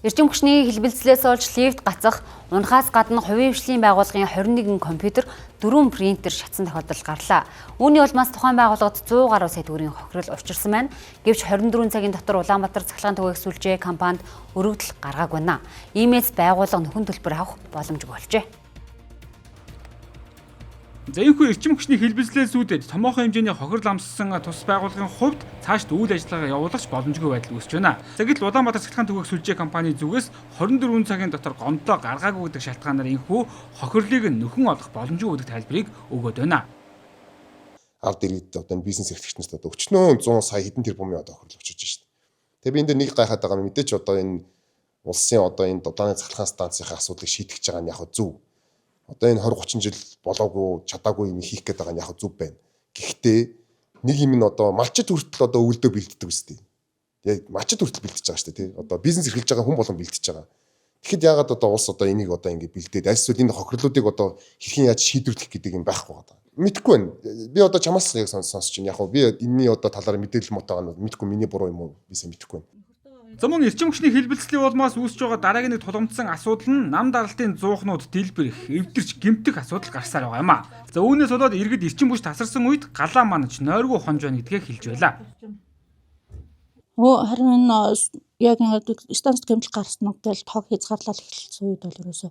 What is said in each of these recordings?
Эрчим хүчний хэлбэлцлээс олж лифт гацах, унахаас гадна хувийн хвшлийн байгууллагын 21 компьютер, 4 принтер шатсан тохиолдол гарлаа. Үүний улмаас тухайн байгууллагад 100 гаруй сая төгрөгийн хохирол учирсан байна. Гэвч 24 цагийн дотор Улаанбаатар цахилгаан түгээх сүлжээ компанид өргөдөл гаргаагүй байна. Иймээс байгууллага нөхөн төлбөр авах боломжгүй болжээ. За энэхүү эрчим хүчний хэлбэлзлээс үүдээд томоохон хэмжээний хохирол амссан тус байгууллагын хувьд цаашд үйл ажиллагаа явуулах боломжгүй байдал үүсэж байна. За гэтэл Улаанбаатар цахилгаан түгээх сүлжээ компани зүгээс 24 цагийн дотор гомдоо гаргаагүй гэдэг шалтгаанаар энэхүү хохирлыг нөхөн олох боломжгүй гэдэг тайлбарыг өгөөд байна. Ард иргэд одоо бизнес эрхлэгчнэрт одоо өчнөө 100 сая хэдэн тэрбумын одоо хохирол очиж байна шүү дээ. Тэгээ би энэ дээр нэг гайхаад байгаа нь мэдээч одоо энэ улсын одоо энэ удааны цахилгаан станцын асуудлыг шийдэж байгаа нь яг зөв. Одоо энэ 20-30 жил болоогүй чадаагүй юм хийх гээд байгаа нь яг зөв байна. Гэхдээ нэг юм нь одоо малчид хүртэл одоо өвөлдөө бэлддэг үстэй. Яг малчид хүртэл бэлдэж байгаа шүү дээ тий. Одоо бизнес эрхэлж байгаа хүн болон бэлдэж байгаа. Тэгэхэд яагаад одоо улс одоо энийг одоо ингэ бэлдээд аль эсвэл энэ хохирлуудыг одоо хэрхэн яаж шийдвэрлэх гэдэг юм байхгүй байгаа. Мэдхгүй байна. Би одоо чамаас яг сонсож байна. Яг би энэний одоо талаар мэдээлэл мотойгоо мэдхгүй миний буруу юм уу? Би сайн мэдхгүй байна. За мөн эрчим хүчний хэлбэлцлийн улмаас үүсэж байгаа дараагийн нэг тулгамдсан асуудал нь нам даралтын зуухнууд дэлбэрэх, эвдэрч гэмтэх асуудал гарсаар байгаа юм а. За үүнээс болоод иргэд эрчим хүч тасарсан үед галаа манаж нойргүй хонж байна гэдгээ хэлж байлаа. Харин энэ яг станцд гэмтэл гарснаг гэл тог хязгаарлал эхэлсэн үед бол ерөөсөө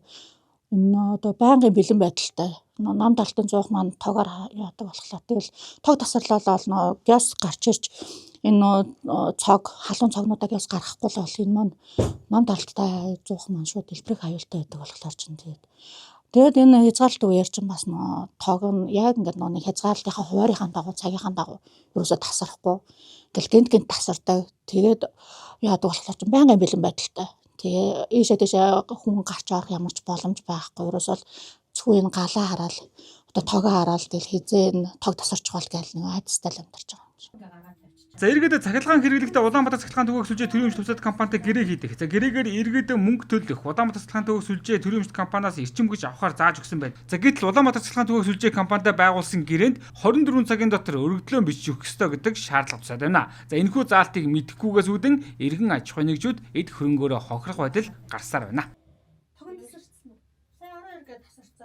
энэ одоо байнгын бэлэн байдалтай нам даралтын зуух маань тоогоор яадаг болохоор тэгэл тог тасарлал олно газ гарч ирж энэ цог халуун цогнуудаа газ гаргахгүй л бол энэ маань нам даралттай зуух маань шууд дэлбэрэх аюултай байдаг болохоор чинь тэгээд энэ хязгаарлалт үеэр чинь бас тог нь яг ингээд нэг хязгаарлалтынхаа хуваарийнхаа дагуу цагийнхаа дагуу ерөөсөө тасрахгүй гэл гэнт тасардаг тэгээд яадаг болохоор чинь байнгын бэлэн байдалтай тэгээ ийшээ тийшээ хүн гарч орох ямар ч боломж байхгүй ерөөсөө зөвхөн галаа хараад одоо тогоо хараад тэгэл хизээ тог тасарчих бол гэл нэг айдастай л амьдарч байгаа юм шиг. За иргэд цахилгаан хэрэглэхдээ Улаанбаатар цахилгаан түгээх сүлжээ төрийн өмч тусад компанитай гэрээ хийдэг. За гэрээгээр иргэд мөнгө төлөх Улаанбаатар цахилгаан түгээх сүлжээ төрийн өмч компаниас эрчим хүч авахар зааж өгсөн байна. За гэтэл Улаанбаатар цахилгаан түгээх сүлжээ компанитай байгуулсан гэрээнд 24 цагийн дотор өргөдлөө бичих ёстой гэдэг шаардлага тусаад байна. За энэхүү заалтыг мэдэхгүйгээс үүдэн иргэн аж ахуй нэгжүүд эд хөрөнгөөрөө хохирох байдал гарсаар байна.